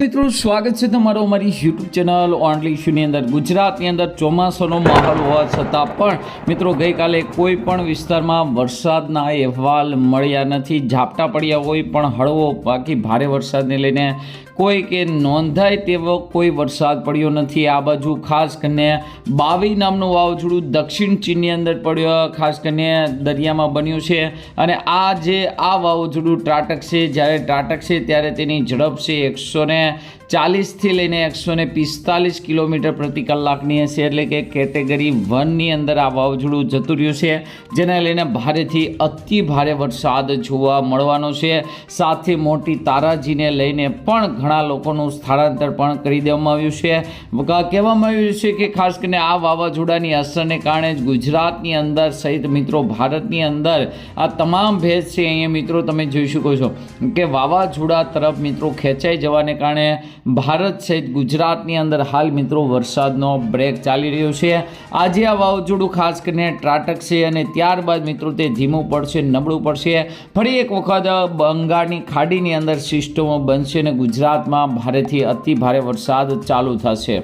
મિત્રો સ્વાગત છે તમારો અમારી યુટ્યુબ ચેનલ ઓનલી ઇશ્યુની અંદર। ગુજરાતની અંદર ચોમાસાનો માહોલ હોવા છતાં પણ મિત્રો ગઈકાલે કોઈ પણ વિસ્તારમાં વરસાદના અહેવાલ મળ્યા નથી। ઝાપટા પડ્યા હોય પણ હળવો બાકી ભારે વરસાદને લઈને કોઈ કે નોંધાય તેવો કોઈ વરસાદ પડ્યો નથી। આ બાજુ ખાસ કરીને બાવી નામનું વાવાઝોડું દક્ષિણ ચીનની અંદર પડ્યો, ખાસ કરીને દરિયામાં બન્યું છે અને આ વાવાઝોડું ત્રાટકશે, જ્યારે ત્રાટકશે ત્યારે તેની ઝડપ છે 140થી લઈને 145 કિલોમીટર પ્રતિ કલાકની હશે, એટલે કે કેટેગરી 1ની અંદર આ વાવાઝોડું જતું રહ્યું છે, જેને લઈને ભારેથી અતિ ભારે વરસાદ જોવા મળવાનો છે। સાથે મોટી તારાજીને લઈને પણ ઘણા લોકોનું સ્થળાંતર પણ કરી દેવામાં આવ્યું છે। કહેવામાં આવ્યું છે કે ખાસ કરીને આ વાવાઝોડાની અસરને કારણે જ ગુજરાતની અંદર સહિત મિત્રો ભારતની અંદર આ તમામ ભેજ છે અહીંયા મિત્રો તમે જોઈ શકો છો કે વાવાઝોડા તરફ મિત્રો ખેંચાઈ જવાને કારણે ભારત સહિત ગુજરાતની અંદર હાલ મિત્રો વરસાદનો બ્રેક ચાલી રહ્યો છે। આજે આ વાવાઝોડું ખાસ કરીને ત્રાટકશે અને ત્યારબાદ મિત્રો તે ધીમું પડશે, નબળું પડશે, ફરી એક વખત બંગાળની ખાડીની અંદર સિસ્ટમો બનશે અને ગુજરાતમાં ભારેથી અતિ ભારે વરસાદ ચાલુ થશે।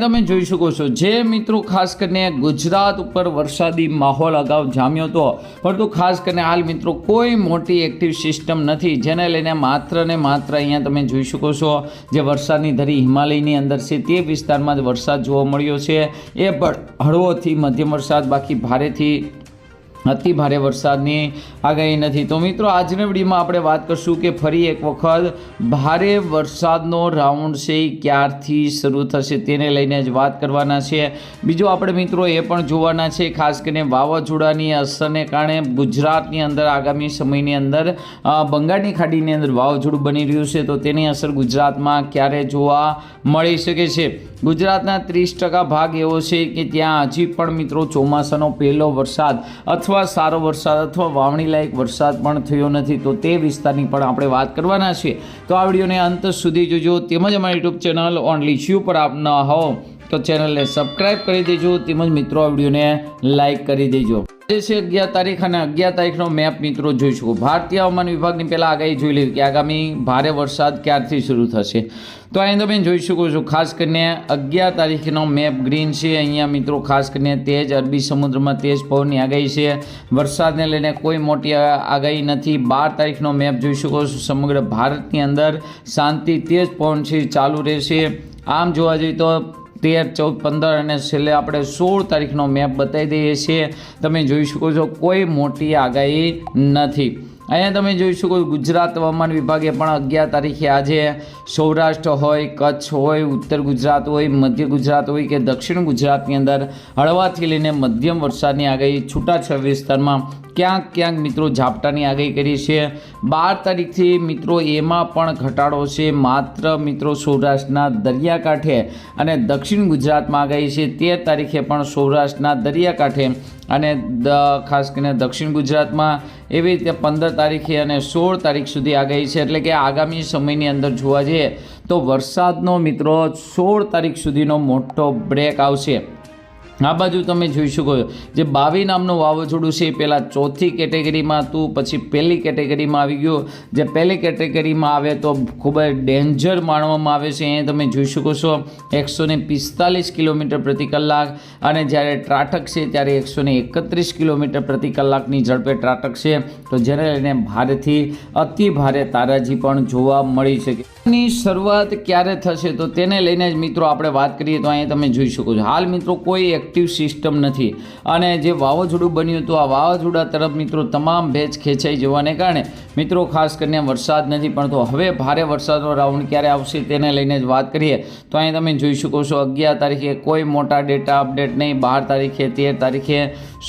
તમે જોઈ શકો છો જે મિત્રો ખાસ કરીને ગુજરાત ઉપર વરસાદી માહોલ અગાઉ જામ્યો હતો, પરંતુ ખાસ કરીને હાલ મિત્રો કોઈ મોટી એક્ટિવ સિસ્ટમ નથી, જેને લઈને માત્ર ને માત્ર અહીંયા તમે જોઈ શકો છો જે વરસાદની ધરી હિમાલયની અંદર છે તે વિસ્તારમાં જ વરસાદ જોવા મળ્યો છે। એ પણ હળવોથી મધ્યમ વરસાદ, બાકી ભારેથી અતિ ભારે વરસાદની આગાહી નથી। તો મિત્રો આજના વિડીયોમાં આપણે વાત કરશું કે ફરી એક વખત ભારે વરસાદનો રાઉન્ડ છે એ ક્યારથી શરૂ થશે તેને લઈને જ વાત કરવાના છે। બીજું આપણે મિત્રો એ પણ જોવાના છે ખાસ કરીને વાવાઝોડાની અસરને કારણે ગુજરાતની અંદર આગામી સમયની અંદર બંગાળની ખાડીની અંદર વાવાઝોડું બની રહ્યું છે, તો તેની અસર ગુજરાતમાં ક્યારે જોવા મળી શકે છે। ગુજરાતના 30% ભાગ એવો છે કે ત્યાં હજી પણ મિત્રો ચોમાસાનો પહેલો વરસાદ અથવા સારો વરસાદ અથવા વાવણી લાયક વરસાદ પણ થયો નથી, તો તે વિસ્તારની પણ આપણે વાત કરવાના છે। તો આ વિડીયોને અંત સુધી જોજો, તેમજ અમારી યુટ્યુબ ચેનલ ઓનલી ઇશ્યુ પર આપ ન હો તો ચેનલને સબસ્ક્રાઈબ કરી દેજો, તેમજ મિત્રો આ વિડીયોને લાઇક કરી દેજો। જે છે 11 તારીખ અને 11 તારીખનો મેપ મિત્રો જોઈ શકો। ભારતીય હવામાન વિભાગની પહેલાં આગાહી જોઈ લેવી કે આગામી ભારે વરસાદ ક્યારથી શરૂ થશે। તો અહીં તમે જોઈ શકો છો ખાસ કરીને 11 તારીખનો મેપ ગ્રીન છે। અહીંયા મિત્રો ખાસ કરીને તેજ અરબી સમુદ્રમાં તેજ પવનની આગાહી છે, વરસાદને લઈને કોઈ મોટી આગાહી નથી। 12 તારીખનો મેપ જોઈ શકો છો, સમગ્ર ભારતની અંદર શાંતિ તેજ પવન છે ચાલુ રહેશે। આમ જોવા જઈએ તો 13, 14, 15 અને છેલ્લે આપણે 16 તારીખનો મેપ બતાવી દઈએ છીએ। તમે જોઈ શકો છો કોઈ મોટી આગાહી નથી। અહીંયા તમે જોઈ શકો ગુજરાત હવામાન વિભાગે પણ 11 તારીખે આજે સૌરાષ્ટ્ર હોય, કચ્છ હોય, ઉત્તર ગુજરાત હોય, મધ્ય ગુજરાત હોય કે દક્ષિણ ગુજરાતની અંદર હળવાથી લઈને મધ્યમ વરસાદની આગાહી, છૂટાછવાયા વિસ્તારમાં ક્યાંક મિત્રો ઝાપટાની આગાહી કરી છે। 12 તારીખથી મિત્રો એમાં પણ ઘટાડો છે, માત્ર મિત્રો સૌરાષ્ટ્રના દરિયાકાંઠે અને દક્ષિણ ગુજરાતમાં આગાહી છે। 13 તારીખે પણ સૌરાષ્ટ્રના દરિયાકાંઠે અને ખાસ કરીને દક્ષિણ ગુજરાતમાં, એવી રીતે 15 તારીખે અને 16 તારીખ સુધી આગાહી છે, એટલે કે આગામી સમયની અંદર જોવા જઈએ તો વરસાદનો મિત્રો 16 તારીખ સુધીનો મોટો બ્રેક આવશે। આ બાજુ તમે જોઈ શકો જે બાવી નામનું વાવાઝોડું છે એ પહેલાં 4થી કેટેગરીમાં હતું, પછી પહેલી કેટેગરીમાં આવી ગયું। જે પહેલી કેટેગરીમાં આવે તો ખૂબ જ ડેન્જર માનવામાં આવે છે। અહીંયા તમે જોઈ શકો છો 145 કિલોમીટર પ્રતિ કલાક, અને જ્યારે ત્રાટકશે ત્યારે 131 કિલોમીટર પ્રતિ કલાકની ઝડપે ત્રાટકશે, તો જેને લઈને ભારેથી અતિ ભારે તારાજી પણ જોવા મળી શકે। ની શરૂઆત ક્યારે થશે તો તેને લઈને જ મિત્રો આપણે વાત કરીએ તો અહીંયા તમે જોઈ શકો છો હાલ મિત્રો કોઈ એક્ટિવ સિસ્ટમ નથી, અને જે વાવાઝોડું બન્યું હતું આ વાવાઝોડા તરફ મિત્રો તમામ ભેજ ખેંચાઈ જવાને કારણે મિત્રો ખાસ કરીને વરસાદ નથી, પણ તો હવે ભારે વરસાદનો રાઉન્ડ ક્યારે આવશે તેને લઈને જ વાત કરીએ તો અહીં તમે જોઈ શકો છો 11 તારીખે કોઈ મોટા ડેટા અપડેટ નહીં, 12 તારીખે, 13 તારીખે,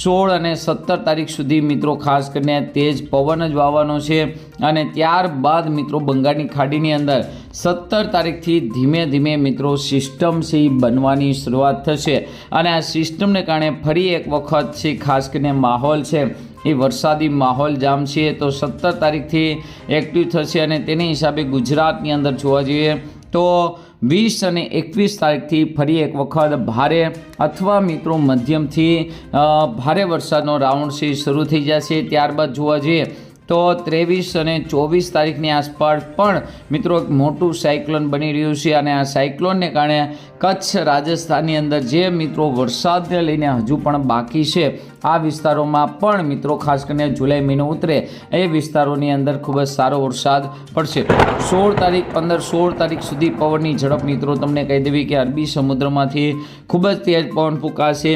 16 અને 17 તારીખ સુધી મિત્રો ખાસ કરીને તેજ પવન જ વાવવાનો છે, અને ત્યારબાદ મિત્રો બંગાળની ખાડીની અંદર 17 તારીખથી ધીમે ધીમે મિત્રો સિસ્ટમ છે એ બનવાની શરૂઆત થશે, અને આ સિસ્ટમને કારણે ફરી એક વખત છે ખાસ કરીને માહોલ છે એ વરસાદી માહોલ જામશે, તો 17 તારીખથી એક્ટિવ થશે, અને તેની હિસાબે ગુજરાતની અંદર જોવા જઈએ તો 20 અને 21 તારીખથી ફરી એક વખત ભારે અથવા મિત્રો મધ્યમથી ભારે વરસાદનો રાઉન્ડ છે શરૂ થઈ જશે। ત્યારબાદ જોવા જઈએ તો 23 અને 24 તારીખની આસપાસ પણ મિત્રો એક મોટું સાયક્લોન બની રહ્યું છે અને આ સાયક્લોનને કારણે કચ્છ રાજસ્થાનની અંદર જે મિત્રો વરસાદને લઈને હજુ પણ બાકી છે આ વિસ્તારોમાં પણ મિત્રો ખાસ કરીને જુલાઈ મહિનો ઉતરે એ વિસ્તારોની અંદર ખૂબ જ સારો વરસાદ પડશે. 16 તારીખ 15-16 તારીખ સુધી પવનની ઝડપ મિત્રો તમને કહી દેવી કે અરબી સમુદ્રમાંથી ખૂબ જ તેજ પવન ફૂંકાશે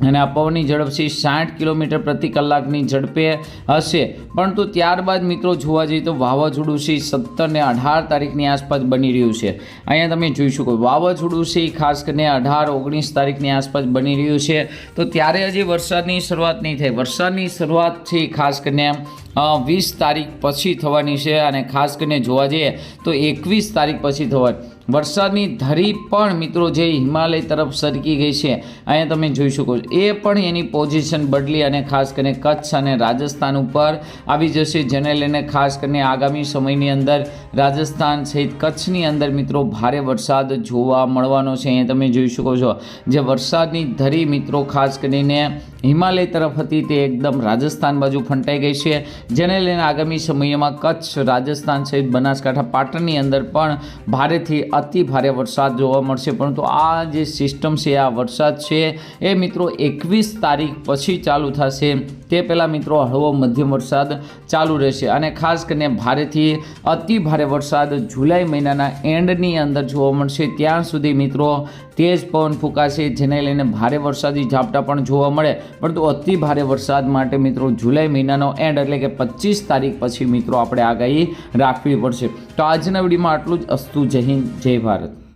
અને આ પવનની ઝડપ છે 60 કિલોમીટર પ્રતિ કલાકની ઝડપે હશે. પરંતુ ત્યારબાદ મિત્રો જોવા જઈએ તો વાવાઝોડું છે 17 અને 18 તારીખની આસપાસ બની રહ્યું છે. અહીંયા તમે જોઈ શકો વાવાઝોડું છે ખાસ કરીને 18-19 તારીખની આસપાસ બની રહ્યું છે. તો ત્યારે હજી વરસાદની શરૂઆત નહીં થાય. વરસાદની શરૂઆત છે ખાસ કરીને 20 તારીખ પછી થવાની છે અને ખાસ કરીને જોવા જઈએ તો 21 તારીખ પછી થવાની. વરસાદની ધરી પણ મિત્રો જે હિમાલય તરફ સરકી ગઈ છે અહીંયા તમે જોઈ શકો છો એ પણ એની પોઝિશન બદલી અને ખાસ કરીને કચ્છ અને રાજસ્થાન ઉપર આવી જશે, જેને લઈને ખાસ કરીને આગામી સમયની અંદર રાજસ્થાન સહિત કચ્છની અંદર મિત્રો ભારે વરસાદ જોવા મળવાનો છે. અહીંયા તમે જોઈ શકો છો જે વરસાદની ધરી મિત્રો ખાસ કરીને હિમાલય તરફ હતી તે એકદમ રાજસ્થાન બાજુ ફંટાઈ ગઈ છે, જેને લઈને આગામી સમયમાં કચ્છ રાજસ્થાન સહિત બનાસકાંઠા પાટણની અંદર પણ ભારેથી અતિ ભારે વરસાદ જોવા મળશે. પરંતુ આ જે સિસ્ટમ છે આ વરસાદ છે એ મિત્રો 21 તારીખ પછી ચાલુ થશે. તે પહેલાં મિત્રો હળવો મધ્યમ વરસાદ ચાલુ રહેશે અને ખાસ કરીને ભારેથી અતિ ભારે વરસાદ જુલાઈ મહિનાના એન્ડની અંદર જોવા મળશે. ત્યાં સુધી મિત્રો તેજ પવન ફૂંકાશે, જેને લઈને ભારે વરસાદી ઝાપટા પણ જોવા મળે. પરંતુ અતિ ભારે વરસાદ માટે મિત્રો જુલાઈ મહિનાનો એન્ડ એટલે કે 25 તારીખ પછી મિત્રો આપણે આગાહી રાખવી પડશે. તો આજના વિડીયોમાં આટલું જ. અસ્તુ. જય હિન્દ, જય ભારત.